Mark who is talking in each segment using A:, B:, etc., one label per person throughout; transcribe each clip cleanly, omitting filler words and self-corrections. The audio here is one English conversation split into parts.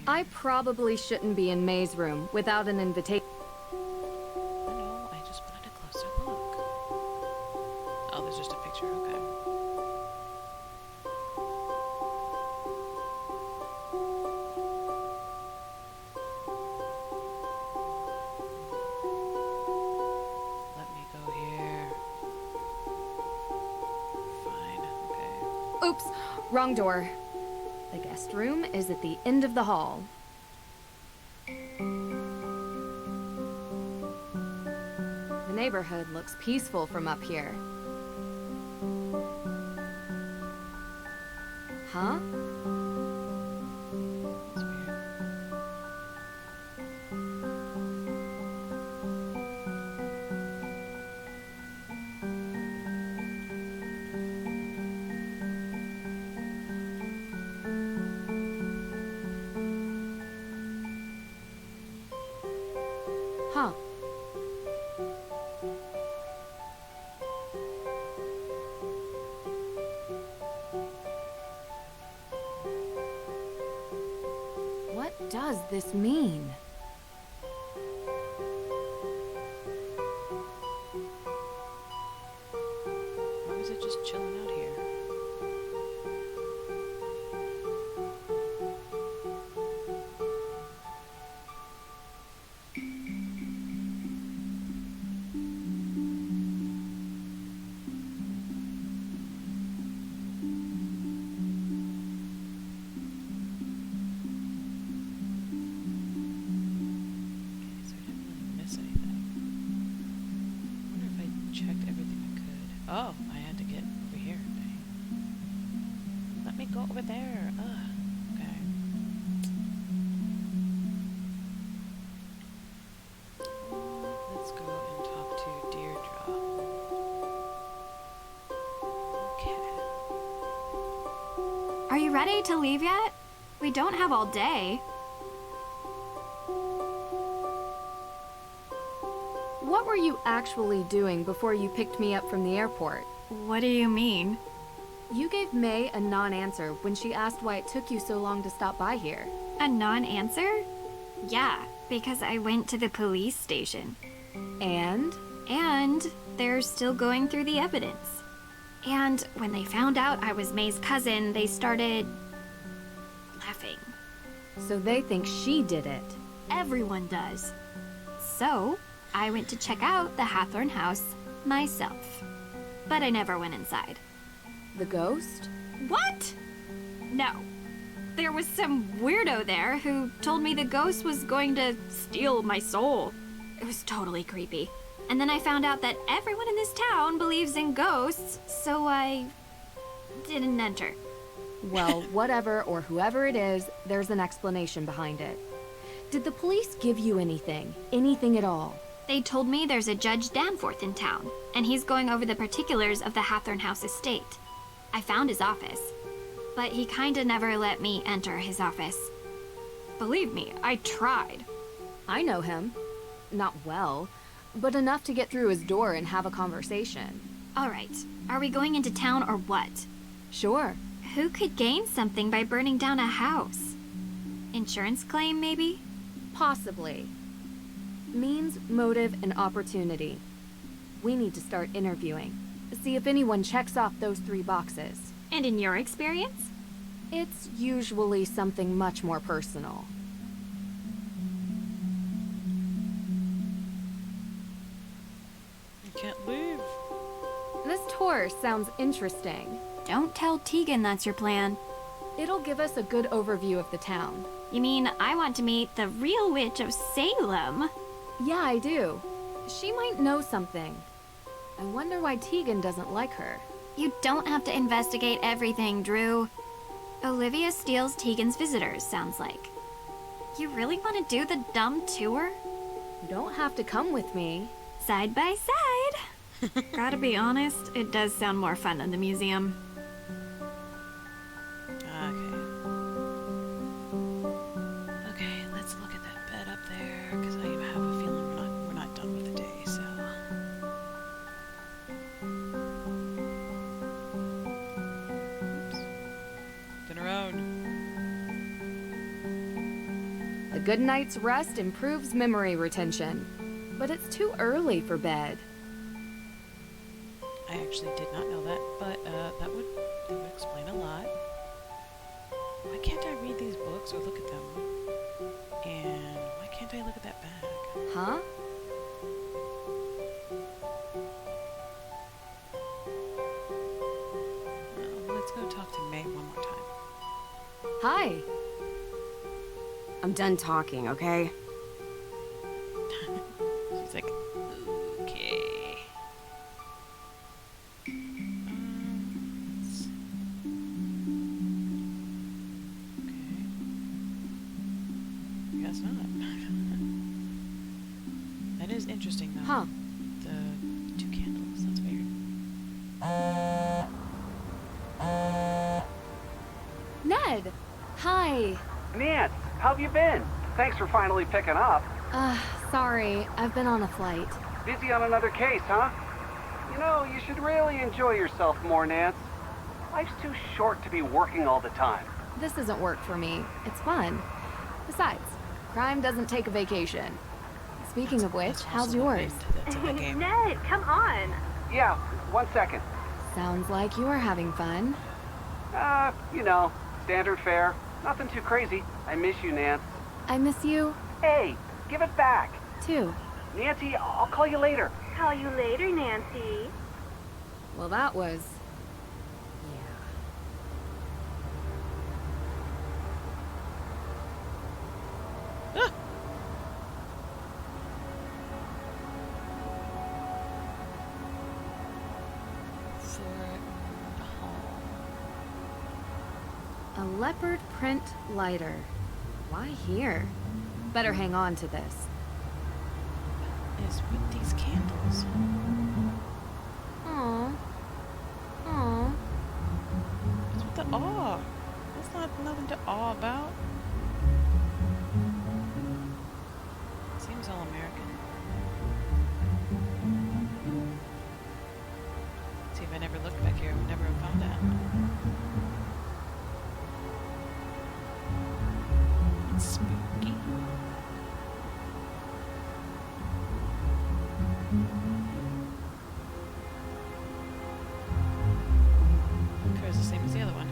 A: I probably shouldn't be in May's room without an invitation.
B: I know, I just wanted a closer look. Oh, there's just a picture, okay. Let me go here. Fine, okay.
A: Oops, wrong door. The guest room is at the end of the hall. The neighborhood looks peaceful from up here. Huh?
B: That's weird.
A: Huh. What does this mean?
B: Why was it just chilling out here? Okay, so I didn't really miss anything. I wonder if I checked everything I could. Oh, I had to get over here. Dang. Let me go over there. Ugh. Okay. Let's go and talk to Deirdre. Okay.
C: Are you ready to leave yet? We don't have all day.
A: What were you actually doing before you picked me up from the airport?
C: What do you mean?
A: You gave May a non-answer when she asked why it took you so long to stop by here.
C: A non-answer? Yeah, because I went to the police station.
A: And?
C: And they're still going through the evidence. And when they found out I was May's cousin, they started laughing.
A: So they think she did it.
C: Everyone does. So, I went to check out the Hathorn house myself. But I never went inside.
A: The ghost?
C: What? No. There was some weirdo there who told me the ghost was going to steal my soul. It was totally creepy. And then I found out that everyone in this town believes in ghosts, so I didn't enter.
A: Well, whatever or whoever it is, there's an explanation behind it. Did the police give you anything? Anything at all?
C: They told me there's a Judge Danforth in town, and he's going over the particulars of the Hathorn House estate. I found his office, but he kinda never let me enter his office. Believe me, I tried.
A: I know him. Not well, but enough to get through his door and have a conversation.
C: All right, are we going into town or what?
A: Sure.
C: Who could gain something by burning down a house? Insurance claim, maybe?
A: Possibly. Means, motive, and opportunity. We need to start interviewing. See if anyone checks off those 3 boxes.
C: And in your experience?
A: It's usually something much more personal.
B: I can't leave.
A: This tour sounds interesting.
C: Don't tell Tegan that's your plan.
A: It'll give us a good overview of the town.
C: You mean I want to meet the real witch of Salem?
A: Yeah, I do. She might know something. I wonder why Tegan doesn't like her.
C: You don't have to investigate everything, Drew. Olivia steals Tegan's visitors, sounds like. You really want to do the dumb tour?
A: You don't have to come with me.
C: Side by side. Gotta be honest, it does sound more fun than the museum.
B: Okay. Okay, let's look at that bed up there, because I have a feeling we're not done with the day, so. Oops. Spin around.
A: A good night's rest improves memory retention. But it's too early for bed.
B: I actually did not know that, but that would explain a lot. Why can't I read these books or look at them? And why can't I look at that bag?
A: Huh?
B: Let's go talk to May one more time.
A: Hi.
D: I'm done talking, okay?
B: She's like, okay. Let's see. Okay. Guess not. That is interesting, though.
A: Huh.
B: The 2 candles. That's weird.
A: Ned! Hi.
E: Nance, how have you been? Thanks for finally picking up.
A: Sorry. I've been on a flight.
E: Busy on another case, huh? You know, you should really enjoy yourself more, Nance. Life's too short to be working all the time.
A: This isn't work for me. It's fun. Besides, crime doesn't take a vacation. Speaking of which,
B: That's
A: how's
B: also a
A: yours?
B: hint That's in the game.
F: Ned, come on.
E: Yeah, 1 second.
A: Sounds like you're having fun.
E: You know, standard fare. Nothing too crazy. I miss you, Nance.
A: I miss you,
E: Hey, give it back.
A: too.
E: Nancy, I'll call you later.
F: Call you later, Nancy.
A: Well, that was...
B: Ah!
A: A leopard print lighter. Why here? Better hang on to this.
B: Is with these candles.
A: Aww. Aww.
B: What's with the awe? That's not nothing to awe about. Seems all American. See, if I never looked back here, I would never have found that. It's spooky. Car's the same as the other one.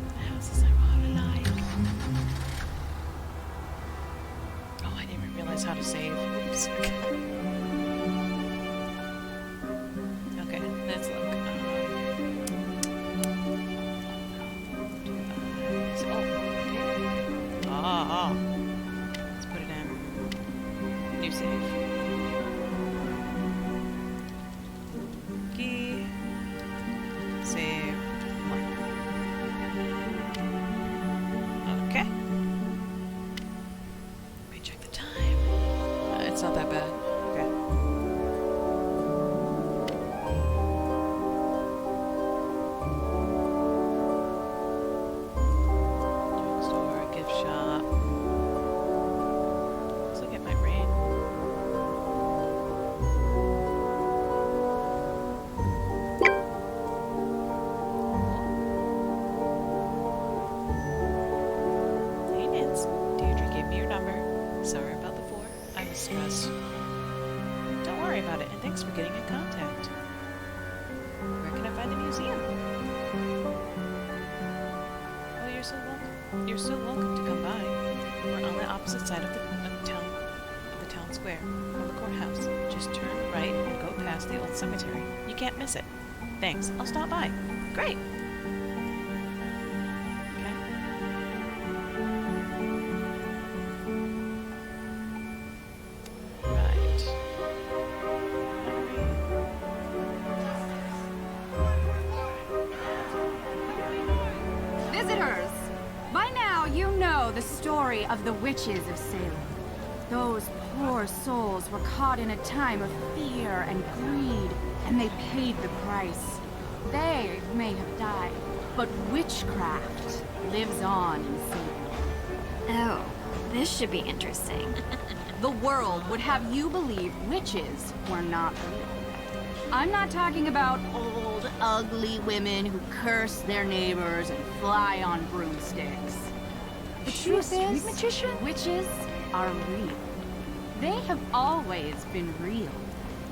B: The houses are all alike. Oh, I didn't even realize how to save. Oops. Okay, let's look. Oh, let's put it in. New save. Key. Save. Okay. Let me check the time. It's not that bad. Okay. Drugstore, gift shop. Looks like it might rain. Hey Nance, Deirdre gave me your number. Sorry about the 4. I was stressed. Don't worry about it, and thanks for getting in contact. Where can I find the museum? Oh, you're so welcome to come by. We're on the opposite side of the town square, from the courthouse. Just turn right and go past the old cemetery. You can't miss it. Thanks. I'll stop by. Great. Okay. Right.
G: Visitors! By now you know the story of the witches of Salem. Those poor souls were caught in a time of fear and greed, and they paid the price. They may have died, but witchcraft lives on in Salem.
C: Oh, this should be interesting.
G: The world would have you believe witches were not real. I'm not talking about old, ugly women who curse their neighbors and fly on broomsticks. The
H: she a
G: truth
H: street
G: is,
H: magician?
G: witches are real. They have always been real.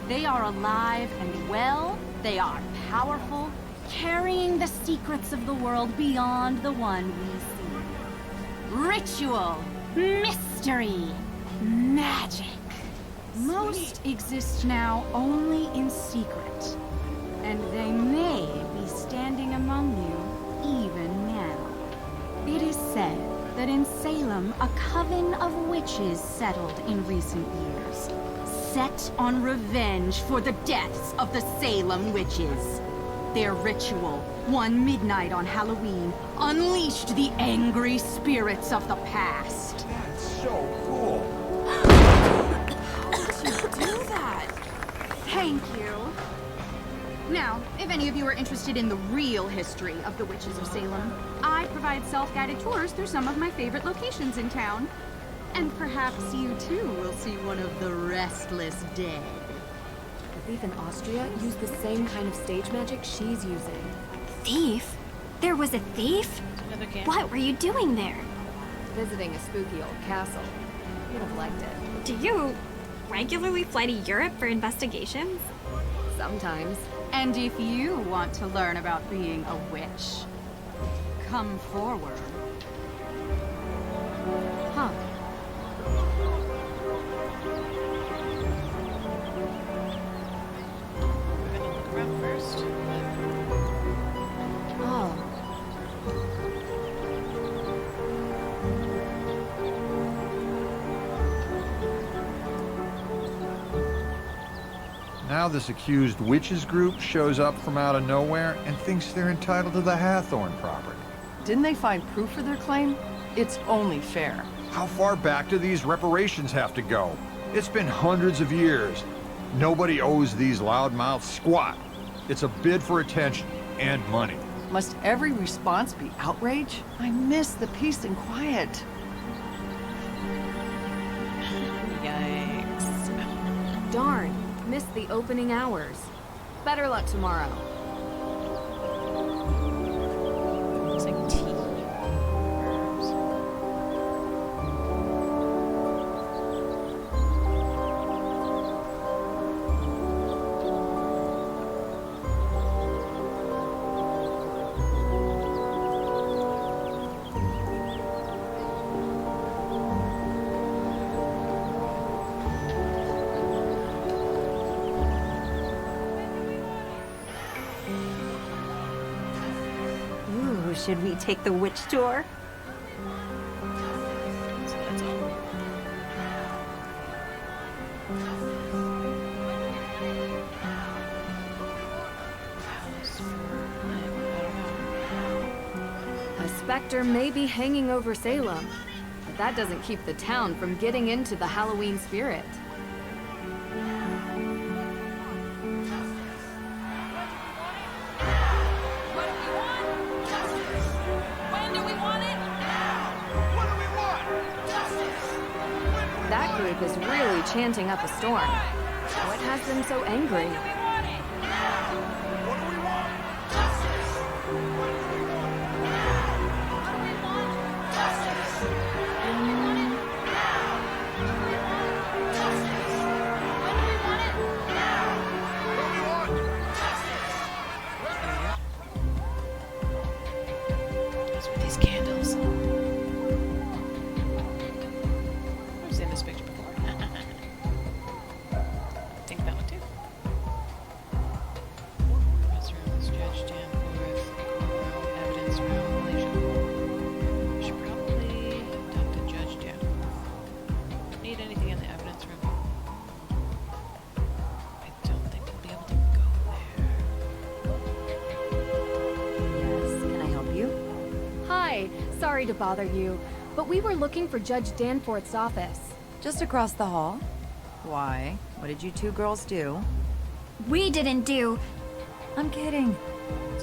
G: They are alive and well. They are powerful, carrying the secrets of the world beyond the one we see. Ritual, mystery, magic. Most exist now only in secret, and they may be standing among you even now. It is said that in Salem, a coven of witches settled in recent years, set on revenge for the deaths of the Salem witches. Their ritual, one midnight on Halloween, unleashed the angry spirits of the past.
I: That's so cool.
G: Do that. Thank you. Now, if any of you are interested in the real history of the witches of Salem, I provide self-guided tours through some of my favorite locations in town. And perhaps you too will see one of the restless dead.
A: The thief in Austria used the same kind of stage magic she's using.
C: Thief? There was a thief?
B: Another candle.
C: What were you doing there?
A: Visiting a spooky old castle. You'd have liked it.
C: Do you regularly fly to Europe for investigations?
A: Sometimes.
G: And if you want to learn about being a witch, come forward.
A: Huh.
B: We're gonna look around first.
A: Oh.
I: Now this accused witches group shows up from out of nowhere and thinks they're entitled to the Hathorn property.
H: Didn't they find proof for their claim? It's only fair.
I: How far back do these reparations have to go? It's been hundreds of years. Nobody owes these loudmouths squat. It's a bid for attention and money.
H: Must every response be outrage? I miss the peace and quiet.
B: Yikes.
A: Darn. Missed the opening hours. Better luck tomorrow.
B: Looks like tea. Herbs.
J: Ooh, should we take the witch tour?
B: So that's all. House for I don't know.
A: A specter may be hanging over Salem, but that doesn't keep the town from getting into the Halloween spirit. That group is really chanting up a storm. What has them so angry?
B: What's with these candles? I've seen this picture before. Think that one too. Evidence room, Judge Danforth, evidence room. We should probably talk to Judge Danforth. Need anything in the evidence room? I don't think we'll be able to go there.
J: Yes, can I help you?
A: Hi, sorry to bother you, but we were looking for Judge Danforth's office.
K: Just across the hall. Why? What did you two girls do?
C: We didn't do.
K: I'm kidding.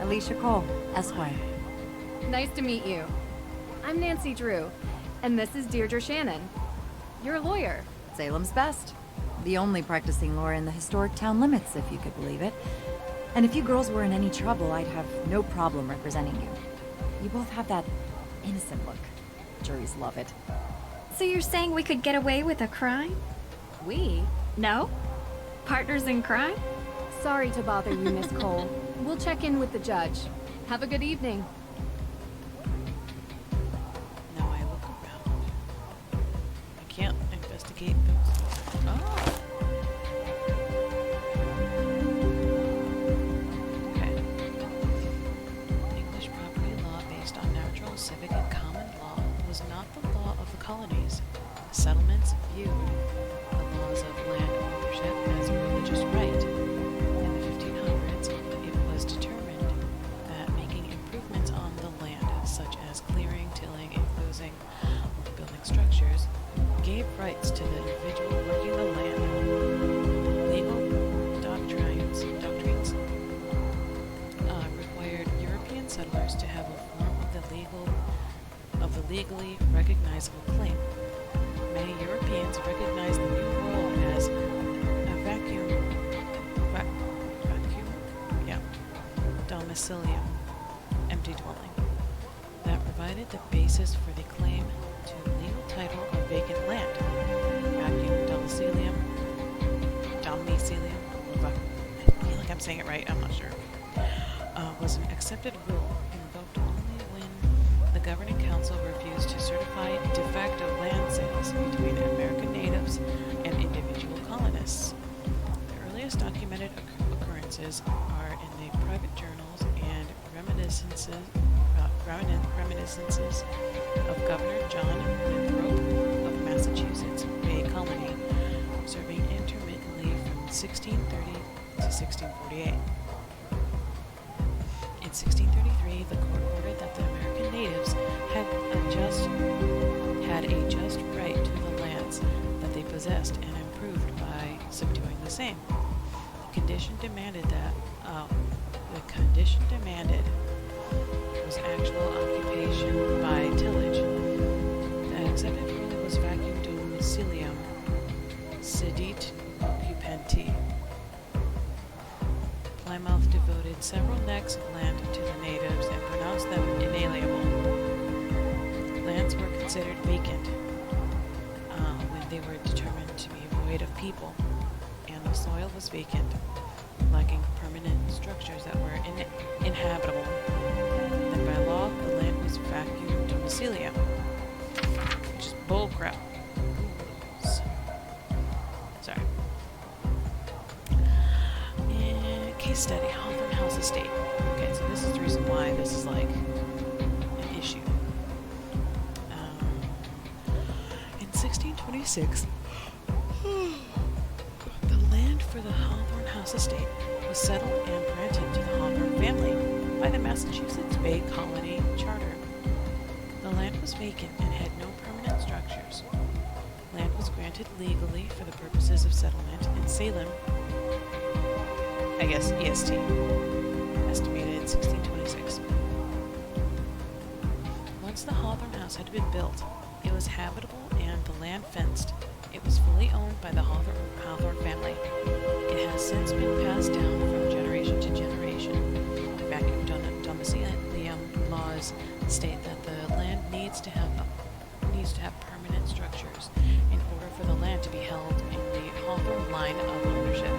K: Alicia Cole, Esquire.
A: Nice to meet you. I'm Nancy Drew, and this is Deirdre Shannon. You're a lawyer.
K: Salem's best. The only practicing lawyer in the historic town limits, if you could believe it. And if you girls were in any trouble, I'd have no problem representing you. You both have that innocent look. juries love it.
C: So you're saying we could get away with a crime?
A: We?
C: No? Partners in crime?
A: Sorry to bother you, Miss Cole. We'll check in with the judge. Have a good evening.
B: Now I look around. I can't investigate those. Oh! Okay. English property law based on natural, civic, and common law was not the law of the colonies. Settlements viewed the laws of land ownership as a religious right. In the 1500s, it was determined that making improvements on the land, such as clearing, tilling, enclosing, or building structures, gave rights to the individual working the land. Legal doctrines required European settlers to have a form of the legally recognizable claim. Many Europeans recognized the new role as a domicilium, empty dwelling, that provided the basis for the claim to legal title of vacant land. Vacuum domicilium, I feel like I'm saying it right, I'm not sure, was an accepted rule invoked only when the governing council refused to certify de facto land sales between American natives and individual colonists. The earliest documented occurrences are in the private journals and reminiscences of Governor John Winthrop of Massachusetts Bay Colony, serving intermittently from 1630 to 1648. In 1633, the court ordered that the American natives had a just right to the lands that they possessed and improved by subduing the same. The condition demanded was actual occupation by tillage. The accepted rule was vacuum domicilium, sedit occupanti. Plymouth devoted several necks of land to the natives and pronounced them inalienable. Lands were considered vacant when they were determined to be void of people, and the soil was vacant, lacking permanent structures that were inhabitable. Then by law, the land was vacuum domicilium, which is bullcrap. Sorry. Case study, Hawthorne House Estate. Okay, so this is the reason why this is like an issue. In 1626, the land for the Hawthorne House Estate was settled and granted to the Hawthorne family by the Massachusetts Bay Colony Charter. The land was vacant and had no permanent structures. Land was granted legally for the purposes of settlement in Salem, I guess EST, estimated 1626. Once the Hawthorne House had been built, it was habitable and the land fenced. It was fully owned by the Hawthorne family. It has since been passed down from generation to generation. Vacuum domicilium laws state that the land needs to have permanent structures in order for the land to be held in the Hawthorne line of ownership.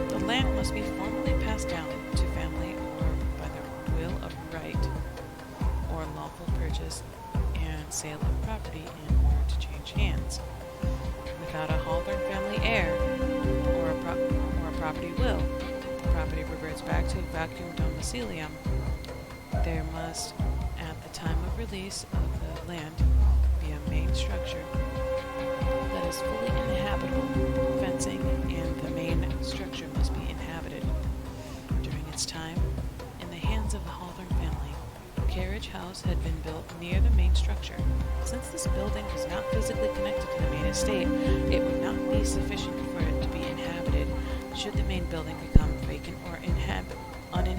B: The land must be formally passed down to family or by the will of right or lawful purchase and sale of property in order to change hands. Without a Hawthorne family heir or a property will, the property reverts back to vacuum domicilium. There must, at the time of release of the land, be a main structure that is fully inhabitable, fencing, and the main structure must be inhabited. During its time, in the hands of the Hawthorne family, a carriage house had been built near the main structure. Since this building was not physically connected to the main estate, it would not be sufficient for it to be inhabited should the main building become vacant or